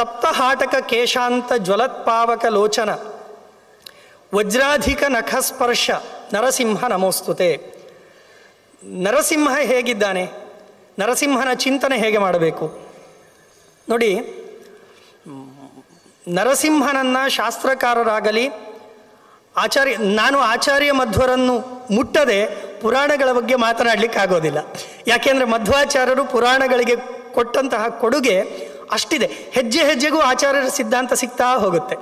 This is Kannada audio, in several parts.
ತಪ್ತಹಾಟಕ ಕೇಶಾಂತ ಜ್ವಲತ್ಪಾವಕ ಲೋಚನ ವಜ್ರಾಧಿಕ ನಖಸ್ಪರ್ಶ ನರಸಿಂಹ ನಮೋಸ್ತುತೆ. ನರಸಿಂಹ ಹೇಗಿದ್ದಾನೆ, ನರಸಿಂಹನ ಚಿಂತನೆ ಹೇಗೆ ಮಾಡಬೇಕು ನೋಡಿ. ನರಸಿಂಹನನ್ನು ಶಾಸ್ತ್ರಕಾರರಾಗಲಿ ನಾನು ಆಚಾರ್ಯ ಮಧ್ವರನ್ನು ಮುಟ್ಟದೆ ಪುರಾಣಗಳ ಬಗ್ಗೆ ಮಾತನಾಡಲಿಕ್ಕಾಗೋದಿಲ್ಲ. ಯಾಕೆಂದರೆ ಮಧ್ವಾಚಾರ್ಯರು ಪುರಾಣಗಳಿಗೆ ಕೊಟ್ಟಂತಹ ಕೊಡುಗೆ ಅಷ್ಟಿದೆ. ಹೆಜ್ಜೆ ಹೆಜ್ಜೆಗೂ ಆಚಾರ್ಯರ ಸಿದ್ಧಾಂತ ಸಿಗ್ತಾ ಹೋಗುತ್ತೆ.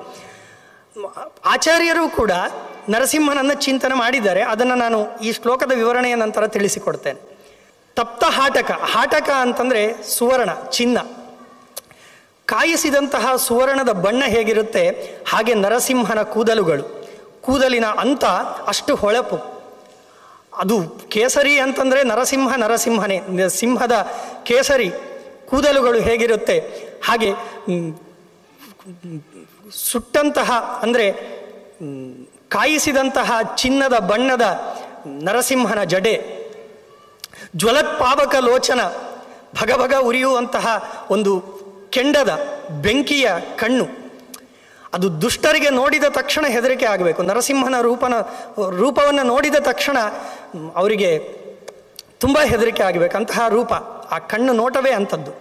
ಆಚಾರ್ಯರು ಕೂಡ ನರಸಿಂಹನನ್ನು ಚಿಂತನೆ ಮಾಡಿದ್ದಾರೆ. ಅದನ್ನು ನಾನು ಈ ಶ್ಲೋಕದ ವಿವರಣೆಯ ನಂತರ ತಿಳಿಸಿಕೊಡ್ತೇನೆ. ತಪ್ತ ಹಾಟಕ, ಹಾಟಕ ಅಂತಂದರೆ ಸುವರ್ಣ, ಚಿನ್ನ. ಕಾಯಿಸಿದಂತಹ ಸುವರ್ಣದ ಬಣ್ಣ ಹೇಗಿರುತ್ತೆ ಹಾಗೆ ನರಸಿಂಹನ ಕೂದಲುಗಳು, ಕೂದಲಿನ ಅಂತ ಅಷ್ಟು ಹೊಳಪು. ಅದು ಕೇಸರಿ ಅಂತಂದರೆ ನರಸಿಂಹನೇ, ಸಿಂಹದ ಕೇಸರಿ ಕೂದಲುಗಳು ಹೇಗಿರುತ್ತೆ ಹಾಗೆ ಸುಟ್ಟಂತಹ ಅಂದರೆ ಕಾಯಿಸಿದಂತಹ ಚಿನ್ನದ ಬಣ್ಣದ ನರಸಿಂಹನ ಜಡೆ, ಜ್ವಲತ್ಪಾವಕ ಲೋಚನ, ಭಗಭಗ ಉರಿಯುವಂತಹ ಒಂದು ಕೆಂಡದ ಬೆಂಕಿಯ ಕಣ್ಣು. ಅದು ದುಷ್ಟರಿಗೆ ನೋಡಿದ ತಕ್ಷಣ ಹೆದರಿಕೆ ಆಗಬೇಕು. ನರಸಿಂಹನ ರೂಪವನ್ನು ನೋಡಿದ ತಕ್ಷಣ ಅವರಿಗೆ ತುಂಬ ಹೆದರಿಕೆ ಆಗಬೇಕು. ಅಂತಹ ರೂಪ, ಆ ಕಣ್ಣು ನೋಟವೇ ಅಂಥದ್ದು.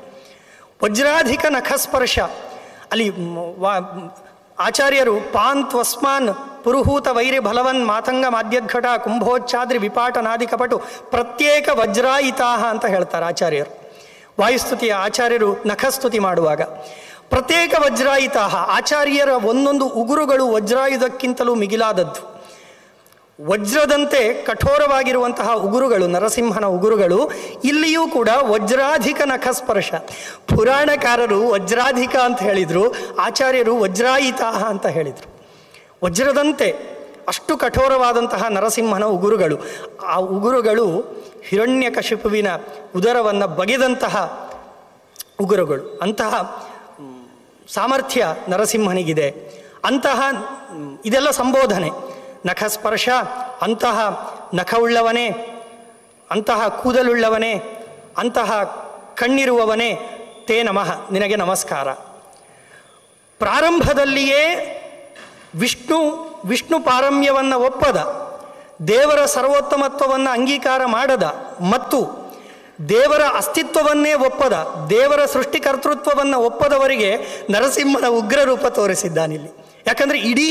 ವಜ್ರಾಧಿಕ ನಖಸ್ಪರ್ಶ, ಅಲ್ಲಿ ಆಚಾರ್ಯರು ಪಾಂತ್ವಸ್ಮಾನ್ ಪುರುಹೂತ ವೈರಿ ಬಲವನ್ ಮಾತಂಗ ಮಾಧ್ಯಘಟ ಕುಂಭೋಚ್ಚಾದ್ರಿ ವಿಪಾಟನಾದಿ ಕಪಟು ಪ್ರತ್ಯೇಕ ವಜ್ರಾಯಿತಾಹ ಅಂತ ಹೇಳ್ತಾರೆ ಆಚಾರ್ಯರು. ವಾಯುಸ್ತುತಿಯ ಆಚಾರ್ಯರು ನಖಸ್ತುತಿ ಮಾಡುವಾಗ ಪ್ರತ್ಯೇಕ ವಜ್ರಾಯಿತಾಹ, ಆಚಾರ್ಯರ ಒಂದೊಂದು ಉಗುರುಗಳು ವಜ್ರಾಯುಧಕ್ಕಿಂತಲೂ ಮಿಗಿಲಾದದ್ದು. ವಜ್ರದಂತೆ ಕಠೋರವಾಗಿರುವಂತಹ ಉಗುರುಗಳು ನರಸಿಂಹನ ಉಗುರುಗಳು. ಇಲ್ಲಿಯೂ ಕೂಡ ವಜ್ರಾಧಿಕ ನಖಸ್ಪರ್ಶ. ಪುರಾಣಕಾರರು ವಜ್ರಾಧಿಕ ಅಂತ ಹೇಳಿದರು, ಆಚಾರ್ಯರು ವಜ್ರಾಯಿತಾಹ ಅಂತ ಹೇಳಿದರು. ವಜ್ರದಂತೆ ಅಷ್ಟು ಕಠೋರವಾದಂತಹ ನರಸಿಂಹನ ಉಗುರುಗಳು. ಆ ಉಗುರುಗಳು ಹಿರಣ್ಯಕಶಿಪುವಿನ ಉದರವನ್ನು ಬಗೆದಂತಹ ಉಗುರುಗಳು. ಅಂತಹ ಸಾಮರ್ಥ್ಯ ನರಸಿಂಹನಿಗಿದೆ. ಅಂತಹ ಇದೆಲ್ಲ ಸಂಬೋಧನೆ. ನಖಸ್ಪರ್ಶ, ಅಂತಹ ನಖವುಳ್ಳವನೇ, ಅಂತಹ ಕೂದಲುಳ್ಳವನೇ, ಅಂತಹ ಕಣ್ಣಿರುವವನೇ, ತೇ ನಮಃ, ನಿನಗೆ ನಮಸ್ಕಾರ. ಪ್ರಾರಂಭದಲ್ಲಿಯೇ ವಿಷ್ಣು ಪಾರಮ್ಯವನ್ನು ಒಪ್ಪದ, ದೇವರ ಸರ್ವೋತ್ತಮತ್ವವನ್ನು ಅಂಗೀಕಾರ ಮಾಡದ ಮತ್ತು ದೇವರ ಅಸ್ತಿತ್ವವನ್ನೇ ಒಪ್ಪದ, ದೇವರ ಸೃಷ್ಟಿಕರ್ತೃತ್ವವನ್ನು ಒಪ್ಪದವರಿಗೆ ನರಸಿಂಹನ ಉಗ್ರ ರೂಪ ತೋರಿಸಿದ್ದಾನಿಲ್ಲಿ. ಯಾಕಂದರೆ ಇಡೀ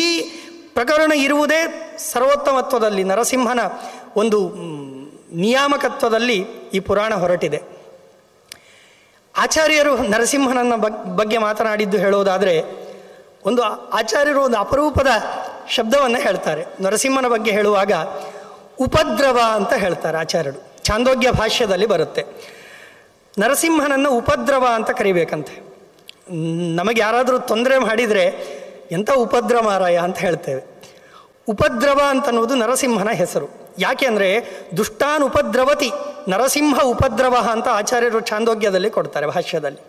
ಪ್ರಕರಣ ಇರುವುದೇ ಸರ್ವೋತ್ತಮತ್ವದಲ್ಲಿ, ನರಸಿಂಹನ ಒಂದು ನಿಯಾಮಕತ್ವದಲ್ಲಿ ಈ ಪುರಾಣ ಹೊರಟಿದೆ. ಆಚಾರ್ಯರು ನರಸಿಂಹನನ್ನ ಬಗ್ಗೆ ಮಾತನಾಡಿದ್ದು ಹೇಳೋದಾದರೆ, ಒಂದು ಆಚಾರ್ಯರು ಒಂದು ಅಪರೂಪದ ಶಬ್ದವನ್ನು ಹೇಳ್ತಾರೆ ನರಸಿಂಹನ ಬಗ್ಗೆ ಹೇಳುವಾಗ. ಉಪದ್ರವ ಅಂತ ಹೇಳ್ತಾರೆ ಆಚಾರ್ಯರು. ಛಾಂದೋಗ್ಯ ಭಾಷ್ಯದಲ್ಲಿ ಬರುತ್ತೆ. ನರಸಿಂಹನನ್ನು ಉಪದ್ರವ ಅಂತ ಕರಿಬೇಕಂತೆ. ನಮಗೆ ಯಾರಾದರೂ ತೊಂದರೆ ಮಾಡಿದರೆ ಎಂಥ ಉಪದ್ರವ ಮಾರಾಯ ಅಂತ ಹೇಳ್ತೇವೆ. ಉಪದ್ರವ ಅಂತನ್ನುವುದು ನರಸಿಂಹನ ಹೆಸರು. ಯಾಕೆ ಅಂದರೆ ದುಷ್ಟಾನ್ ಉಪದ್ರವತಿ ನರಸಿಂಹ ಉಪದ್ರವ ಅಂತ ಆಚಾರ್ಯರು ಛಾಂದೋಗ್ಯದಲ್ಲಿ ಕೊಡ್ತಾರೆ ಭಾಷ್ಯದಲ್ಲಿ.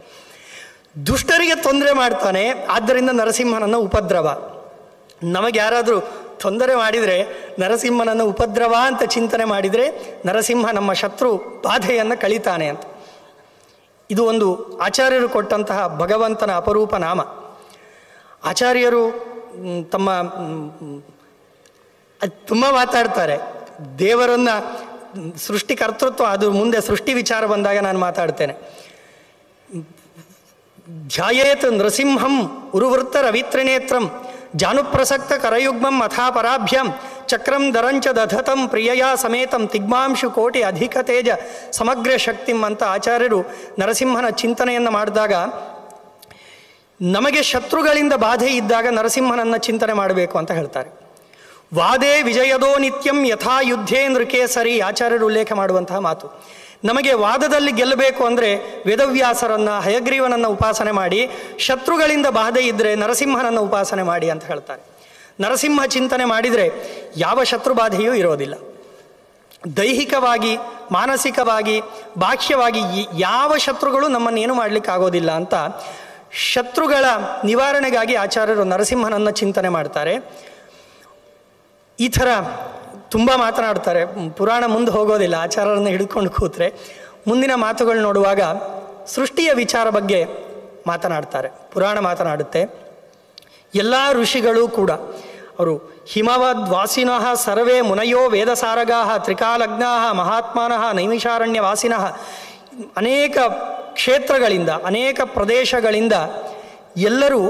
ದುಷ್ಟರಿಗೆ ತೊಂದರೆ ಮಾಡ್ತಾನೆ, ಆದ್ದರಿಂದ ನರಸಿಂಹನನ್ನು ಉಪದ್ರವ. ನಮಗೆ ಯಾರಾದರೂ ತೊಂದರೆ ಮಾಡಿದರೆ ನರಸಿಂಹನನ್ನು ಉಪದ್ರವ ಅಂತ ಚಿಂತನೆ ಮಾಡಿದರೆ ನರಸಿಂಹ ನಮ್ಮ ಶತ್ರು ಬಾಧೆಯನ್ನು ಕಳೀತಾನೆ ಅಂತ. ಇದು ಒಂದು ಆಚಾರ್ಯರು ಕೊಟ್ಟಂತಹ ಭಗವಂತನ ಅಪರೂಪ ನಾಮ. ಆಚಾರ್ಯರು ತಮ್ಮ ತುಂಬ ಮಾತಾಡ್ತಾರೆ ದೇವರನ್ನು, ಸೃಷ್ಟಿಕರ್ತೃತ್ವ, ಅದು ಮುಂದೆ ಸೃಷ್ಟಿ ವಿಚಾರ ಬಂದಾಗ ನಾನು ಮಾತಾಡ್ತೇನೆ. ಧ್ಯಾಯೇತ್ ನೃಸಿಂಹಂ ಉರುವೃತ್ತ ರವಿತ್ರಿನೇತ್ರಂ ಜಾನುಪ್ರಸಕ್ತ ಕರಯುಗ್ಮಂ ಅಥಾ ಪರಾಭ್ಯಂ ಚಕ್ರಂ ದರಂಚ ದಧತಂ ಪ್ರಿಯಯಾ ಸಮೇತಂ ತಿಗ್ಮಾಂಶು ಕೋಟಿ ಅಧಿಕ ತೇಜ ಸಮಗ್ರ ಶಕ್ತಿಂ ಅಂತ ಆಚಾರ್ಯರು ನರಸಿಂಹನ ಚಿಂತನೆಯನ್ನು ಮಾಡಿದಾಗ, ನಮಗೆ ಶತ್ರುಗಳಿಂದ ಬಾಧೆ ಇದ್ದಾಗ ನರಸಿಂಹನನ್ನು ಚಿಂತನೆ ಮಾಡಬೇಕು ಅಂತ ಹೇಳ್ತಾರೆ. ವಾದೇ ವಿಜಯದೋ ನಿತ್ಯಂ ಯಥಾ ಯುದ್ಧೇ ನೃಕೇಸರಿ ಆಚಾರ್ಯರು ಉಲ್ಲೇಖ ಮಾಡುವಂತಹ ಮಾತು. ನಮಗೆ ವಾದದಲ್ಲಿ ಗೆಲ್ಲಬೇಕು ಅಂದರೆ ವೇದವ್ಯಾಸರನ್ನು, ಹಯಗ್ರೀವನನ್ನು ಉಪಾಸನೆ ಮಾಡಿ, ಶತ್ರುಗಳಿಂದ ಬಾಧೆ ಇದ್ದರೆ ನರಸಿಂಹನನ್ನು ಉಪಾಸನೆ ಮಾಡಿ ಅಂತ ಹೇಳ್ತಾರೆ. ನರಸಿಂಹ ಚಿಂತನೆ ಮಾಡಿದರೆ ಯಾವ ಶತ್ರು ಬಾಧೆಯೂ ಇರೋದಿಲ್ಲ. ದೈಹಿಕವಾಗಿ, ಮಾನಸಿಕವಾಗಿ, ಬಾಹ್ಯವಾಗಿ ಯಾವ ಶತ್ರುಗಳು ನಮ್ಮನ್ನೇನು ಮಾಡಲಿಕ್ಕಾಗೋದಿಲ್ಲ ಅಂತ ಶತ್ರುಗಳ ನಿವಾರಣೆಗಾಗಿ ಆಚಾರ್ಯರು ನರಸಿಂಹನನ್ನು ಚಿಂತನೆ ಮಾಡ್ತಾರೆ. ಈ ಥರ ತುಂಬ ಮಾತನಾಡ್ತಾರೆ. ಪುರಾಣ ಮುಂದೆ ಹೋಗೋದಿಲ್ಲ, ಆಚಾರ್ಯರನ್ನು ಹಿಡ್ಕೊಂಡು ಕೂತ್ರೆ. ಮುಂದಿನ ಮಾತುಗಳು ನೋಡುವಾಗ ಸೃಷ್ಟಿಯ ವಿಚಾರ ಬಗ್ಗೆ ಮಾತನಾಡ್ತಾರೆ, ಪುರಾಣ ಮಾತನಾಡುತ್ತೆ. ಎಲ್ಲ ಋಷಿಗಳು ಕೂಡ ಅವರು ಹಿಮವದ್ವಾಸಿನಃ ಸರ್ವೇ ಮುನಯೋ ವೇದಸಾರಗಾಃ ತ್ರಿಕಾಲಗ್ನಾಃ ಮಹಾತ್ಮಾನಃ ನೈಮಿಷಾರಣ್ಯವಾಸಿನಃ, ಅನೇಕ ಕ್ಷೇತ್ರಗಳಿಂದ ಅನೇಕ ಪ್ರದೇಶಗಳಿಂದ ಎಲ್ಲರೂ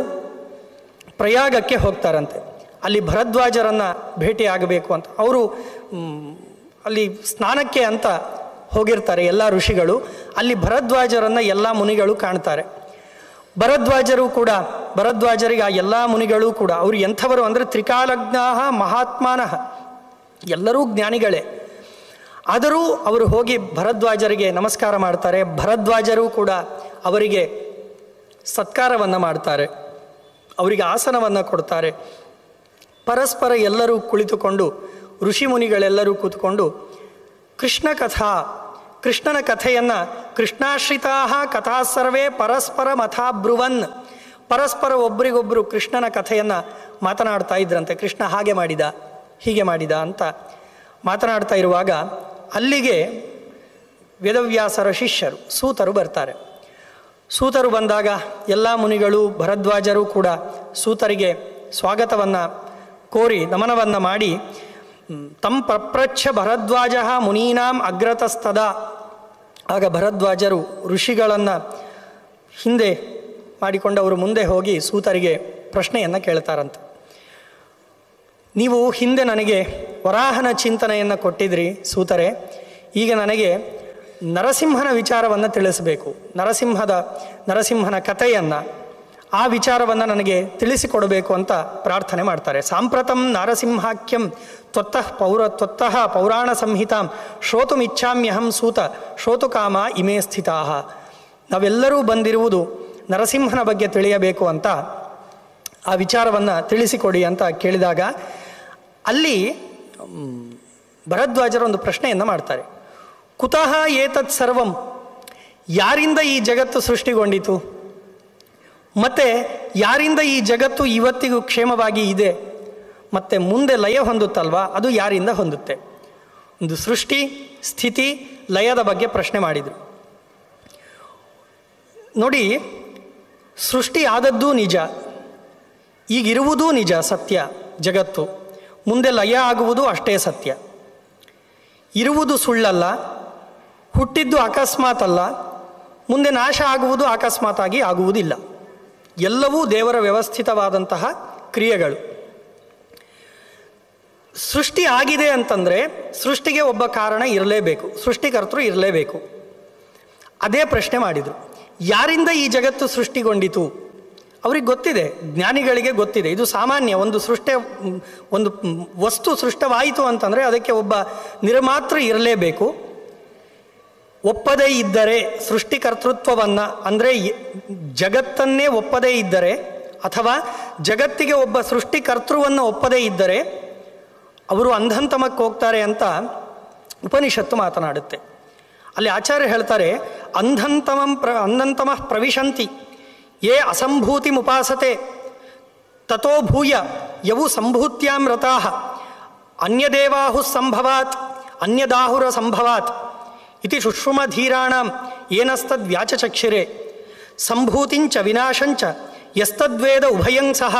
ಪ್ರಯಾಗಕ್ಕೆ ಹೋಗ್ತಾರಂತೆ. ಅಲ್ಲಿ ಭರದ್ವಾಜರನ್ನು ಭೇಟಿಯಾಗಬೇಕು ಅಂತ ಅವರು ಅಲ್ಲಿ ಸ್ನಾನಕ್ಕೆ ಅಂತ ಹೋಗಿರ್ತಾರೆ ಎಲ್ಲ ಋಷಿಗಳು. ಅಲ್ಲಿ ಭರದ್ವಾಜರನ್ನು ಎಲ್ಲ ಮುನಿಗಳು ಕಾಣ್ತಾರೆ. ಭರದ್ವಾಜರಿಗೆ ಆ ಎಲ್ಲ ಮುನಿಗಳು ಕೂಡ ಅವರು ಎಂಥವರು ಅಂದರೆ ತ್ರಿಕಾಲಜ್ಞಾಃ ಮಹಾತ್ಮಾನಃ, ಎಲ್ಲರೂ ಜ್ಞಾನಿಗಳೇ. ಆದರೂ ಅವರು ಹೋಗಿ ಭರದ್ವಾಜರಿಗೆ ನಮಸ್ಕಾರ ಮಾಡ್ತಾರೆ. ಭರದ್ವಾಜರು ಕೂಡ ಅವರಿಗೆ ಸತ್ಕಾರವನ್ನು ಮಾಡ್ತಾರೆ, ಅವರಿಗೆ ಆಸನವನ್ನು ಕೊಡ್ತಾರೆ. ಪರಸ್ಪರ ಎಲ್ಲರೂ ಕುಳಿತುಕೊಂಡು, ಋಷಿ ಮುನಿಗಳೆಲ್ಲರೂ ಕೂತ್ಕೊಂಡು ಕೃಷ್ಣನ ಕಥೆಯನ್ನು ಕೃಷ್ಣಾಶ್ರಿತಾ ಕಥಾ ಸರ್ವೇ ಪರಸ್ಪರ ಮಥಾಬ್ರುವನ್, ಪರಸ್ಪರ ಒಬ್ಬರಿಗೊಬ್ಬರು ಕೃಷ್ಣನ ಕಥೆಯನ್ನು ಮಾತನಾಡ್ತಾ ಇದ್ರಂತೆ. ಕೃಷ್ಣ ಹಾಗೆ ಮಾಡಿದ ಹೀಗೆ ಮಾಡಿದ ಅಂತ ಮಾತನಾಡ್ತಾ ಇರುವಾಗ ಅಲ್ಲಿಗೆ ವೇದವ್ಯಾಸರ ಶಿಷ್ಯರು ಸೂತರು ಬರ್ತಾರೆ. ಸೂತರು ಬಂದಾಗ ಎಲ್ಲ ಮುನಿಗಳು ಭರದ್ವಾಜರು ಕೂಡ ಸೂತರಿಗೆ ಸ್ವಾಗತವನ್ನು ಕೋರಿ ನಮನವನ್ನು ಮಾಡಿ ತಮ್ಮ ಪ್ರಪ್ರಚ್ಛ ಭರದ್ವಾಜ ಮುನೀನಾಂ ಅಗ್ರತಸ್ತದ. ಆಗ ಭರದ್ವಾಜರು ಋಷಿಗಳನ್ನು ಹಿಂದೆ ಮಾಡಿಕೊಂಡು ಅವರು ಮುಂದೆ ಹೋಗಿ ಸೂತರಿಗೆ ಪ್ರಶ್ನೆಯನ್ನು ಕೇಳ್ತಾರಂತೆ. ನೀವು ಹಿಂದೆ ನನಗೆ ವರಾಹನ ಚಿಂತನೆಯನ್ನು ಕೊಟ್ಟಿದ್ರಿ ಸೂತರೆ, ಈಗ ನನಗೆ ನರಸಿಂಹನ ವಿಚಾರವನ್ನು ತಿಳಿಸಬೇಕು. ನರಸಿಂಹನ ಕಥೆಯನ್ನು, ಆ ವಿಚಾರವನ್ನು ನನಗೆ ತಿಳಿಸಿಕೊಡಬೇಕು ಅಂತ ಪ್ರಾರ್ಥನೆ ಮಾಡ್ತಾರೆ. ಸಾಂಪ್ರತಂ ನಾರಸಿಂಹಾಖ್ಯಂ ತ್ವತ್ತಃ ಪೌರಾಣ ಸಂಹಿತಾಂ ಶ್ರೋತುಮಿಚ್ಛಾಮ್ಯಹಂ ಸೂತ ಶ್ರೋತುಕಾಮ ಇಮೇ ಸ್ಥಿತಾಃ. ನಾವೆಲ್ಲರೂ ಬಂದಿರುವುದು ನರಸಿಂಹನ ಬಗ್ಗೆ ತಿಳಿಯಬೇಕು ಅಂತ, ಆ ವಿಚಾರವನ್ನು ತಿಳಿಸಿಕೊಡಿ ಅಂತ ಕೇಳಿದಾಗ ಅಲ್ಲಿ ಭರದ್ವಾಜರು ಒಂದು ಪ್ರಶ್ನೆಯನ್ನು ಮಾಡ್ತಾರೆ. ಕುತಃ ಏತತ್ ಸರ್ವಂ, ಯಾರಿಂದ ಈ ಜಗತ್ತು ಸೃಷ್ಟಿಗೊಂಡಿತು, ಮತ್ತು ಯಾರಿಂದ ಈ ಜಗತ್ತು ಇವತ್ತಿಗೂ ಕ್ಷೇಮವಾಗಿ ಇದೆ, ಮತ್ತು ಮುಂದೆ ಲಯ ಹೊಂದುತ್ತಲ್ವಾ ಅದು ಯಾರಿಂದ ಹೊಂದುತ್ತೆ? ಒಂದು ಸೃಷ್ಟಿ ಸ್ಥಿತಿ ಲಯದ ಬಗ್ಗೆ ಪ್ರಶ್ನೆ ಮಾಡಿದರು. ನೋಡಿ, ಸೃಷ್ಟಿ ಆದದ್ದೂ ನಿಜ, ಈಗಿರುವುದೂ ನಿಜ ಸತ್ಯ ಜಗತ್ತು, ಮುಂದೆ ಲಯ ಆಗುವುದು ಅಷ್ಟೇ ಸತ್ಯ. ಇರುವುದು ಸುಳ್ಳಲ್ಲ, ಹುಟ್ಟಿದ್ದು ಅಕಸ್ಮಾತ್ ಅಲ್ಲ, ಮುಂದೆ ನಾಶ ಆಗುವುದು ಅಕಸ್ಮಾತಾಗಿ ಆಗುವುದಿಲ್ಲ. ಎಲ್ಲವೂ ದೇವರ ವ್ಯವಸ್ಥಿತವಾದಂತಹ ಕ್ರಿಯೆಗಳು. ಸೃಷ್ಟಿ ಆಗಿದೆ ಅಂತಂದರೆ ಸೃಷ್ಟಿಗೆ ಒಬ್ಬ ಕಾರಣ ಇರಲೇಬೇಕು, ಸೃಷ್ಟಿಕರ್ತರು ಇರಲೇಬೇಕು. ಅದೇ ಪ್ರಶ್ನೆ ಮಾಡಿದರು. ಯಾರಿಂದ ಈ ಜಗತ್ತು ಸೃಷ್ಟಿಗೊಂಡಿತು? ಅವ್ರಿಗೆ ಗೊತ್ತಿದೆ, ಜ್ಞಾನಿಗಳಿಗೆ ಗೊತ್ತಿದೆ. ಇದು ಸಾಮಾನ್ಯ. ಒಂದು ವಸ್ತು ಸೃಷ್ಟವಾಯಿತು ಅಂತಂದರೆ ಅದಕ್ಕೆ ಒಬ್ಬ ನಿರ್ಮಾತೃ ಇರಲೇಬೇಕು. ಒಪ್ಪದೇ ಇದ್ದರೆ ಸೃಷ್ಟಿಕರ್ತೃತ್ವವನ್ನು, ಅಂದರೆ ಜಗತ್ತನ್ನೇ ಒಪ್ಪದೇ ಇದ್ದರೆ ಅಥವಾ ಜಗತ್ತಿಗೆ ಒಬ್ಬ ಸೃಷ್ಟಿಕರ್ತೃವನ್ನು ಒಪ್ಪದೇ ಇದ್ದರೆ ಅವರು ಅಂಧಂತಮಕ್ಕೆ ಹೋಗ್ತಾರೆ ಅಂತ ಉಪನಿಷತ್ತು ಮಾತನಾಡುತ್ತೆ. ಅಲ್ಲಿ ಆಚಾರ್ಯ ಹೇಳ್ತಾರೆ, ಅಂಧಂತಮಃ ಪ್ರವಿಶಂತಿ ಯೇ ಅಸಂಭೂತಿ ಮುಪಾಸತೆ ತಥೋ ಭೂಯ ಯವು ಸಂಭೂತ್ಯಾಂ ರತಾಃ ಅನ್ಯದೇವಾಹು ಸಂಭವಾತ್ ಅನ್ಯದಾಹುರ ಸಂಭವಾತ್ ಇತಿ ಶುಶ್ರುಮಧೀರಾಣಾಂ ಏನಸ್ತದ್ವ್ಯಾಚಚಕ್ಷಿರೆ ಸಂಭೂತಿಂಚ ವಿನಾಶಂಚ ಯಸ್ತದ್ವೇದ ಉಭಯಂ ಸಹ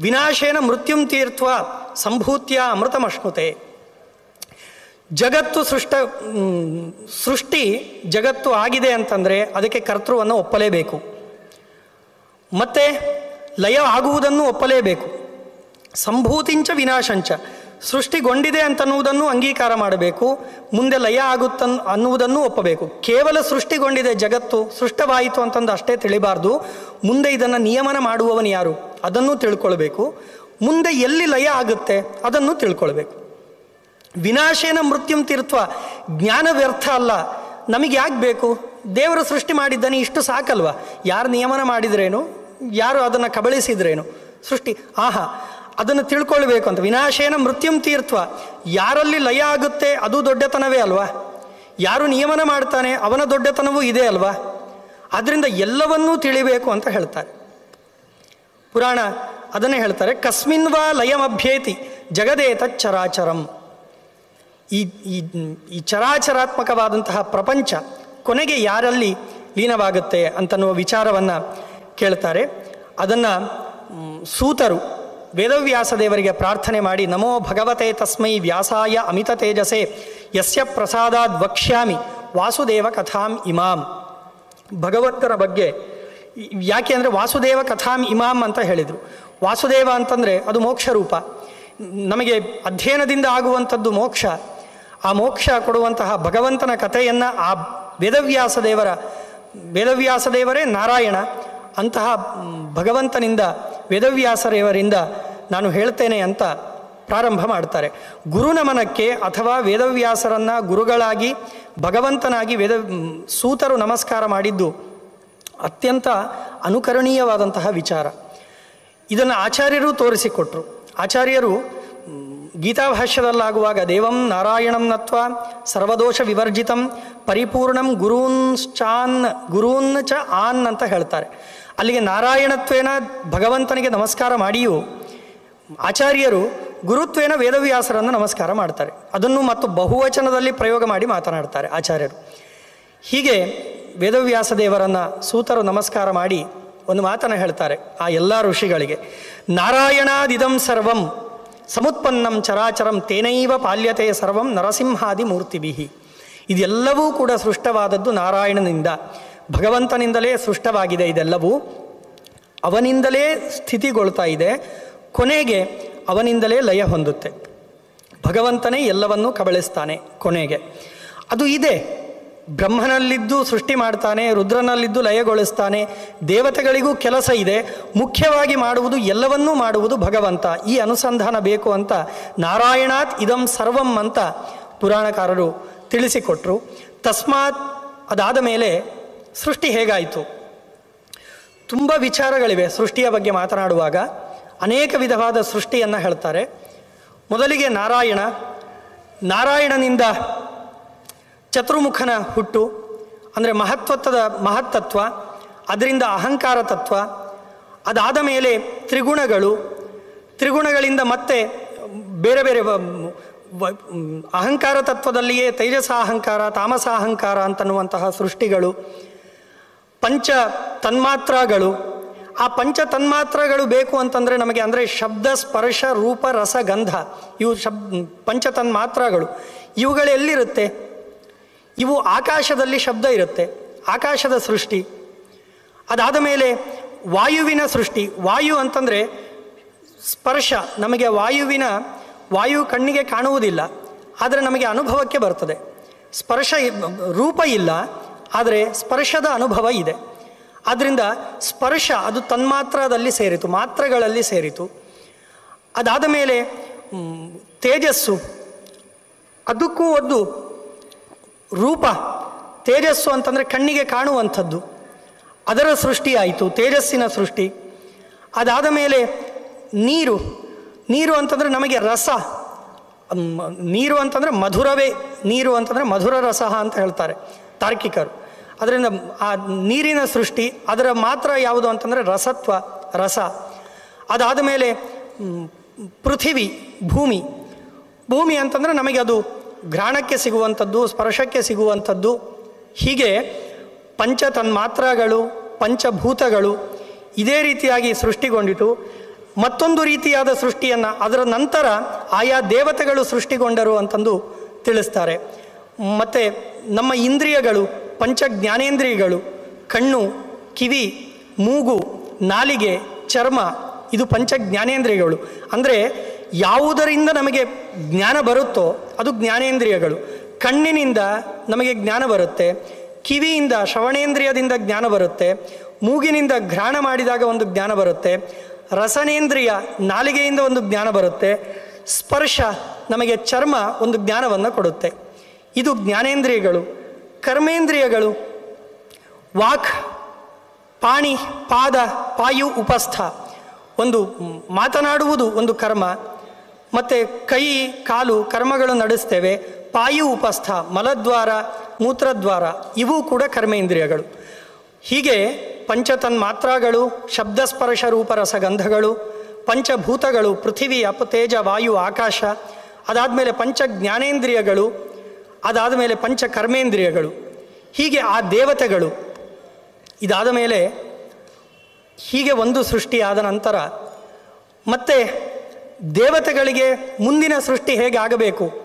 ವಿನಾಶೇನ ಮೃತ್ಯುಂ ತೀರ್ಥ ಸಂಭೂತ್ಯ ಅಮೃತಮಶ್ನುತೆ. ಜಗತ್ತು ಸೃಷ್ಟಿ ಜಗತ್ತು ಆಗಿದೆ ಅಂತಂದರೆ ಅದಕ್ಕೆ ಕರ್ತೃವನ್ನು ಒಪ್ಪಲೇಬೇಕು, ಮತ್ತು ಲಯ ಆಗುವುದನ್ನು ಒಪ್ಪಲೇಬೇಕು. ಸಂಭೂತಿಂಚ ವಿನಾಶಂಚ, ಸೃಷ್ಟಿಗೊಂಡಿದೆ ಅಂತನ್ನುವುದನ್ನು ಅಂಗೀಕಾರ ಮಾಡಬೇಕು, ಮುಂದೆ ಲಯ ಅನ್ನುವುದನ್ನು ಒಪ್ಪಬೇಕು. ಕೇವಲ ಸೃಷ್ಟಿಗೊಂಡಿದೆ ಜಗತ್ತು, ಸೃಷ್ಟವಾಯಿತು ಅಂತಂದು ಅಷ್ಟೇ ತಿಳಿಬಾರ್ದು. ಮುಂದೆ ಇದನ್ನು ನಿಯಮನ ಮಾಡುವವನು ಯಾರು ಅದನ್ನು ತಿಳ್ಕೊಳ್ಬೇಕು. ಮುಂದೆ ಎಲ್ಲಿ ಲಯ ಆಗುತ್ತೆ ಅದನ್ನು ತಿಳ್ಕೊಳ್ಬೇಕು. ವಿನಾಶೇನ ಮೃತ್ಯುಂ ತೀರ್ಥ, ಜ್ಞಾನ ವ್ಯರ್ಥ ಅಲ್ಲ. ನಮಗೆ ಯಾಕೆ ಬೇಕು? ದೇವರು ಸೃಷ್ಟಿ ಮಾಡಿದ್ದಾನೆ, ಇಷ್ಟು ಸಾಕಲ್ವ? ಯಾರು ನಿಯಮನ ಮಾಡಿದ್ರೇನು, ಯಾರು ಅದನ್ನು ಕಬಳಿಸಿದ್ರೇನು? ಸೃಷ್ಟಿ ಅದನ್ನು ತಿಳ್ಕೊಳ್ಬೇಕು ಅಂತ. ವಿನಾಶೇನ ಮೃತ್ಯುಂ ತೀರ್ಥ, ಯಾರಲ್ಲಿ ಲಯ ಆಗುತ್ತೆ ಅದು ದೊಡ್ಡತನವೇ ಅಲ್ವಾ? ಯಾರು ನಿಯಮನ ಮಾಡ್ತಾನೆ ಅವನ ದೊಡ್ಡತನವೂ ಇದೆ ಅಲ್ವಾ? ಆದ್ದರಿಂದ ಎಲ್ಲವನ್ನೂ ತಿಳಿಬೇಕು ಅಂತ ಹೇಳ್ತಾರೆ. ಪುರಾಣ ಅದನ್ನೇ ಹೇಳ್ತಾರೆ, ಕಸ್ಮಿನ್ ವಾ ಲಯಮಭ್ಯೇತಿ ಜಗದೇತತ್ ಚರಾಚರಂ. ಈ ಚರಾಚರಾತ್ಮಕವಾದಂತಹ ಪ್ರಪಂಚ ಕೊನೆಗೆ ಯಾರಲ್ಲಿ ಲೀನವಾಗುತ್ತೆ ಅಂತನ್ನುವ ವಿಚಾರವನ್ನು ಕೇಳ್ತಾರೆ. ಅದನ್ನು ಸೂತರು ವೇದವ್ಯಾಸ ದೇವರಿಗೆ ಪ್ರಾರ್ಥನೆ ಮಾಡಿ ನಮೋ ಭಗವತೆ ತಸ್ಮೈ ವ್ಯಾಸಾಯ ಅಮಿತ ತೇಜಸೆ ಯಸ್ಯ ಪ್ರಸಾದಾದ್ ವಕ್ಷ್ಯಾಮಿ ವಾಸುದೇವ ಕಥಾಂ ಇಮಾಂ. ಭಗವಂತನ ಬಗ್ಗೆ ಯಾಕೆ ಅಂದರೆ ವಾಸುದೇವ ಕಥಾಂ ಇಮಾಂ ಅಂತ ಹೇಳಿದರು. ವಾಸುದೇವ ಅಂತಂದರೆ ಅದು ಮೋಕ್ಷ ರೂಪ. ನಮಗೆ ಅಧ್ಯಯನದಿಂದ ಆಗುವಂಥದ್ದು ಮೋಕ್ಷ. ಆ ಮೋಕ್ಷ ಕೊಡುವಂತಹ ಭಗವಂತನ ಕಥೆಯನ್ನು ಆ ವೇದವ್ಯಾಸ ದೇವರೇ ನಾರಾಯಣ ಅಂತಹ ಭಗವಂತನಿಂದ ವೇದವ್ಯಾಸದೇವರಿಂದ ನಾನು ಹೇಳ್ತೇನೆ ಅಂತ ಪ್ರಾರಂಭ ಮಾಡ್ತಾರೆ. ಗುರುನಮನಕ್ಕೆ ಅಥವಾ ವೇದವ್ಯಾಸರನ್ನು ಗುರುಗಳಾಗಿ ಭಗವಂತನಾಗಿ ಸೂತರು ನಮಸ್ಕಾರ ಮಾಡಿದ್ದು ಅತ್ಯಂತ ಅನುಕರಣೀಯವಾದಂತಹ ವಿಚಾರ. ಇದನ್ನು ಆಚಾರ್ಯರು ತೋರಿಸಿಕೊಟ್ರು. ಆಚಾರ್ಯರು ಗೀತಾಭಾಷ್ಯದಲ್ಲಾಗುವಾಗ ದೇವಂ ನಾರಾಯಣಂ ನತ್ವ ಸರ್ವದೋಷ ವಿವರ್ಜಿತಂ ಪರಿಪೂರ್ಣಂ ಗುರೂನ್ ಚ ಆನ್ ಅಂತ ಹೇಳ್ತಾರೆ. ಅಲ್ಲಿಗೆ ನಾರಾಯಣತ್ವೇನ ಭಗವಂತನಿಗೆ ನಮಸ್ಕಾರ ಮಾಡಿಯೂ ಆಚಾರ್ಯರು ಗುರುತ್ವೇನ ವೇದವ್ಯಾಸರನ್ನು ನಮಸ್ಕಾರ ಮಾಡ್ತಾರೆ. ಅದನ್ನು ಮತ್ತು ಬಹುವಚನದಲ್ಲಿ ಪ್ರಯೋಗ ಮಾಡಿ ಮಾತನಾಡ್ತಾರೆ ಆಚಾರ್ಯರು. ಹೀಗೆ ವೇದವ್ಯಾಸ ದೇವರನ್ನು ಸೂತರು ನಮಸ್ಕಾರ ಮಾಡಿ ಒಂದು ಮಾತನ್ನು ಹೇಳ್ತಾರೆ ಆ ಎಲ್ಲ ಋಷಿಗಳಿಗೆ. ನಾರಾಯಣಾದಿದಂ ಸರ್ವಂ ಸಮುತ್ಪನ್ನಂ ಚರಾಚರಂ ತೇನೈವ ಪಾಲ್ಯತೆ ಸರ್ವಂ ನರಸಿಂಹಾದಿ ಮೂರ್ತಿಭಿಹಿ. ಇದೆಲ್ಲವೂ ಕೂಡ ಸೃಷ್ಟವಾದದ್ದು ನಾರಾಯಣನಿಂದ, ಭಗವಂತನಿಂದಲೇ ಸೃಷ್ಟವಾಗಿದೆ. ಇದೆಲ್ಲವೂ ಅವನಿಂದಲೇ ಸ್ಥಿತಿಗೊಳ್ತಾ ಇದೆ, ಕೊನೆಗೆ ಅವನಿಂದಲೇ ಲಯ ಹೊಂದುತ್ತೆ. ಭಗವಂತನೇ ಎಲ್ಲವನ್ನೂ ಕಬಳಿಸ್ತಾನೆ ಕೊನೆಗೆ. ಅದು ಇದೆ, ಬ್ರಹ್ಮನಲ್ಲಿದ್ದು ಸೃಷ್ಟಿ ಮಾಡ್ತಾನೆ, ರುದ್ರನಲ್ಲಿದ್ದು ಲಯಗೊಳಿಸ್ತಾನೆ, ದೇವತೆಗಳಿಗೂ ಕೆಲಸ ಇದೆ. ಮುಖ್ಯವಾಗಿ ಮಾಡುವುದು ಎಲ್ಲವನ್ನೂ ಮಾಡುವುದು ಭಗವಂತ. ಈ ಅನುಸಂಧಾನ ಬೇಕು ಅಂತ ನಾರಾಯಣಾತ್ ಇದಂ ಸರ್ವಂ ಅಂತ ಪುರಾಣಕಾರರು ತಿಳಿಸಿಕೊಟ್ರು. ತಸ್ಮಾತ್ ಅದಾದ ಮೇಲೆ ಸೃಷ್ಟಿ ಹೇಗಾಯಿತು? ತುಂಬ ವಿಚಾರಗಳಿವೆ ಸೃಷ್ಟಿಯ ಬಗ್ಗೆ ಮಾತನಾಡುವಾಗ. ಅನೇಕ ವಿಧವಾದ ಸೃಷ್ಟಿಯನ್ನು ಹೇಳ್ತಾರೆ. ಮೊದಲಿಗೆ ನಾರಾಯಣನಿಂದ ಚತುರ್ಮುಖನ ಹುಟ್ಟು, ಅಂದರೆ ಮಹತ್ತತ್ವ, ಅದರಿಂದ ಅಹಂಕಾರ ತತ್ವ, ಅದಾದ ಮೇಲೆ ತ್ರಿಗುಣಗಳಿಂದ ಮತ್ತೆ ಬೇರೆ ಬೇರೆ ಅಹಂಕಾರ ತತ್ವದಲ್ಲಿಯೇ ತೈಜಸ ಅಹಂಕಾರ, ತಾಮಸ ಅಹಂಕಾರ ಅಂತನ್ನುವಂತಹ ಸೃಷ್ಟಿಗಳು, ಪಂಚ ತನ್ಮಾತ್ರಗಳು. ಆ ಪಂಚ ತನ್ಮಾತ್ರಗಳು ಬೇಕು ಅಂತಂದರೆ ನಮಗೆ, ಅಂದರೆ ಶಬ್ದ, ಸ್ಪರ್ಶ, ರೂಪ, ರಸ, ಗಂಧ, ಇವು ಪಂಚ ತನ್ಮಾತ್ರಗಳು. ಇವುಗಳೆಲ್ಲಿರುತ್ತೆ? ಇವು ಆಕಾಶದಲ್ಲಿ ಶಬ್ದ ಇರುತ್ತೆ, ಆಕಾಶದ ಸೃಷ್ಟಿ. ಅದಾದ ಮೇಲೆ ವಾಯುವಿನ ಸೃಷ್ಟಿ. ವಾಯು ಅಂತಂದರೆ ಸ್ಪರ್ಶ. ನಮಗೆ ವಾಯು ಕಣ್ಣಿಗೆ ಕಾಣುವುದಿಲ್ಲ, ಆದರೆ ನಮಗೆ ಅನುಭವಕ್ಕೆ ಬರ್ತದೆ. ರೂಪ ಇಲ್ಲ, ಆದರೆ ಸ್ಪರ್ಶದ ಅನುಭವ ಇದೆ. ಆದ್ದರಿಂದ ಸ್ಪರ್ಶ ಅದು ತನ್ಮಾತ್ರದಲ್ಲಿ ಸೇರಿತು, ಮಾತ್ರಗಳಲ್ಲಿ ಸೇರಿತು. ಅದಾದ ಮೇಲೆ ತೇಜಸ್ಸು, ಅದಕ್ಕೂ ಒಂದು ರೂಪ. ತೇಜಸ್ಸು ಅಂತಂದರೆ ಕಣ್ಣಿಗೆ ಕಾಣುವಂಥದ್ದು, ಅದರ ಸೃಷ್ಟಿ ಆಯಿತು, ತೇಜಸ್ಸಿನ ಸೃಷ್ಟಿ. ಅದಾದ ಮೇಲೆ ನೀರು ಅಂತಂದರೆ ನಮಗೆ ರಸ. ನೀರು ಅಂತಂದರೆ ಮಧುರವೇ, ನೀರು ಅಂತಂದರೆ ಮಧುರ ರಸ ಅಂತ ಹೇಳ್ತಾರೆ ತಾರ್ಕಿಕರು. ಅದರಿಂದ ಆ ನೀರಿನ ಸೃಷ್ಟಿ, ಅದರ ಮಾತ್ರ ಯಾವುದು ಅಂತಂದರೆ ರಸ. ಅದಾದ ಮೇಲೆ ಪೃಥಿವಿ, ಭೂಮಿ ಅಂತಂದರೆ ನಮಗೆ ಅದು ಘ್ರಾಣಕ್ಕೆ ಸಿಗುವಂಥದ್ದು, ಸ್ಪರ್ಶಕ್ಕೆ ಸಿಗುವಂಥದ್ದು. ಹೀಗೆ ಪಂಚ ತನ್ಮಾತ್ರಗಳು, ಪಂಚಭೂತಗಳು ಇದೇ ರೀತಿಯಾಗಿ ಸೃಷ್ಟಿಗೊಂಡಿತು. ಮತ್ತೊಂದು ರೀತಿಯಾದ ಸೃಷ್ಟಿಯನ್ನು ಅದರ ನಂತರ ಆಯಾ ದೇವತೆಗಳು ಸೃಷ್ಟಿಗೊಂಡರು ಅಂತಂದು ತಿಳಿಸ್ತಾರೆ. ಮತ್ತು ನಮ್ಮ ಇಂದ್ರಿಯಗಳು, ಪಂಚ ಜ್ಞಾನೇಂದ್ರಿಯಗಳು, ಕಣ್ಣು, ಕಿವಿ, ಮೂಗು, ನಾಲಿಗೆ, ಚರ್ಮ, ಇದು ಪಂಚ ಜ್ಞಾನೇಂದ್ರಿಯಗಳು. ಅಂದರೆ ಯಾವುದರಿಂದ ನಮಗೆ ಜ್ಞಾನ ಬರುತ್ತೋ ಅದು ಜ್ಞಾನೇಂದ್ರಿಯಗಳು. ಕಣ್ಣಿನಿಂದ ನಮಗೆ ಜ್ಞಾನ ಬರುತ್ತೆ, ಕಿವಿಯಿಂದ ಶ್ರವಣೇಂದ್ರಿಯದಿಂದ ಜ್ಞಾನ ಬರುತ್ತೆ, ಮೂಗಿನಿಂದ ಘ್ರಾಣ ಮಾಡಿದಾಗ ಒಂದು ಜ್ಞಾನ ಬರುತ್ತೆ, ರಸನೇಂದ್ರಿಯ ನಾಲಿಗೆಯಿಂದ ಒಂದು ಜ್ಞಾನ ಬರುತ್ತೆ, ಸ್ಪರ್ಶ ನಮಗೆ ಚರ್ಮ ಒಂದು ಜ್ಞಾನವನ್ನು ಕೊಡುತ್ತೆ. ಇದು ಜ್ಞಾನೇಂದ್ರಿಯಗಳು. ಕರ್ಮೇಂದ್ರಿಯಗಳು ವಾಕ್, ಪಾಣಿ, ಪಾದ, ಪಾಯು, ಉಪಸ್ಥ, ಒಂದು ಮಾತನಾಡುವುದು ಒಂದು ಕರ್ಮ. ಮತ್ತು ಕೈ, ಕಾಲು ಕರ್ಮಗಳು ನಡೆಸ್ತೇವೆ. ಪಾಯು, ಉಪಸ್ಥ, ಮಲದ್ವಾರ, ಮೂತ್ರದ್ವಾರ ಇವು ಕೂಡ ಕರ್ಮೇಂದ್ರಿಯಗಳು. ಹೀಗೆ ಪಂಚತನ್ಮಾತ್ರಗಳು, ಶಬ್ದಸ್ಪರ್ಶ ರೂಪ ರಸಗಂಧಗಳು, ಪಂಚಭೂತಗಳು, ಪೃಥಿವಿ, ಅಪ, ತೇಜ, ವಾಯು, ಆಕಾಶ. ಅದಾದಮೇಲೆ ಪಂಚ ಜ್ಞಾನೇಂದ್ರಿಯಗಳು, ಅದಾದ ಮೇಲೆ ಪಂಚ ಕರ್ಮೇಂದ್ರಿಯಗಳು. ಹೀಗೆ ಆ ದೇವತೆಗಳು ಇದಾದ ಮೇಲೆ ಹೀಗೆ ಒಂದು ಸೃಷ್ಟಿಯಾದ ನಂತರ ಮತ್ತೆ ದೇವತೆಗಳಿಗೆ ಮುಂದಿನ ಸೃಷ್ಟಿ ಹೇಗೆ ಆಗಬೇಕು